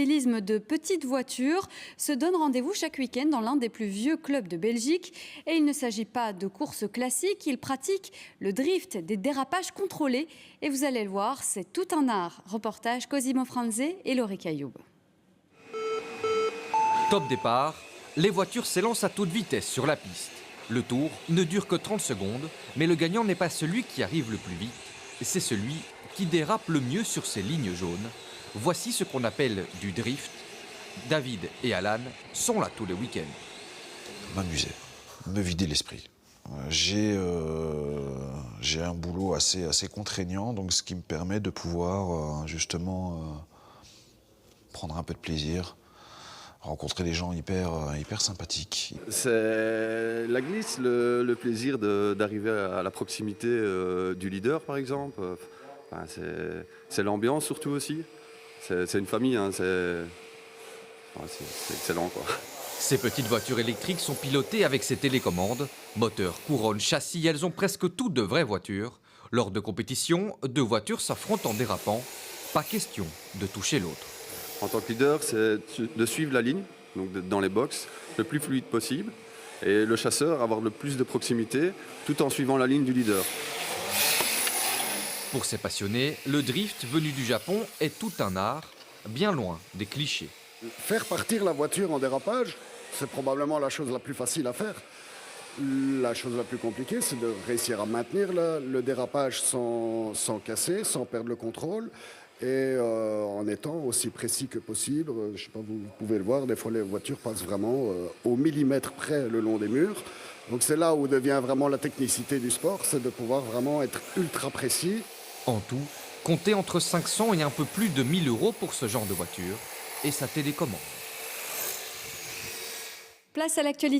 automobilisme de petites voitures se donne rendez-vous chaque week-end dans l'un des plus vieux clubs de Belgique. Et il ne s'agit pas de courses classiques, ils pratiquent le drift, des dérapages contrôlés. Et vous allez le voir, c'est tout un art. Reportage Cosimo Franze et Laurie Cailloub. Top départ, les voitures s'élancent à toute vitesse sur la piste. Le tour ne dure que 30 secondes, mais le gagnant n'est pas celui qui arrive le plus vite, c'est celui qui dérape le mieux sur ces lignes jaunes. Voici ce qu'on appelle du drift. David et Alan sont là tous les week-ends. M'amuser, me vider l'esprit. J'ai un boulot assez contraignant, donc ce qui me permet de pouvoir justement prendre un peu de plaisir, rencontrer des gens hyper sympathiques. C'est la glisse, le plaisir d'arriver à la proximité du leader, par exemple. Enfin, c'est l'ambiance surtout aussi. C'est une famille, hein, c'est excellent, quoi. Ces petites voitures électriques sont pilotées avec ces télécommandes. Moteur, couronne, châssis, elles ont presque toutes de vraies voitures. Lors de compétitions, deux voitures s'affrontent en dérapant. Pas question de toucher l'autre. En tant que leader, c'est de suivre la ligne, donc dans les box, le plus fluide possible. Et le chasseur, avoir le plus de proximité, tout en suivant la ligne du leader. Pour ces passionnés, le drift venu du Japon est tout un art, bien loin des clichés. Faire partir la voiture en dérapage, c'est probablement la chose la plus facile à faire. La chose la plus compliquée, c'est de réussir à maintenir le dérapage sans casser, sans perdre le contrôle et en étant aussi précis que possible. Je ne sais pas, vous pouvez le voir, des fois les voitures passent vraiment au millimètre près le long des murs. Donc c'est là où devient vraiment la technicité du sport, c'est de pouvoir vraiment être ultra précis. En tout, comptez entre 500 et un peu plus de 1000 € pour ce genre de voiture et sa télécommande. Place à l'actualité.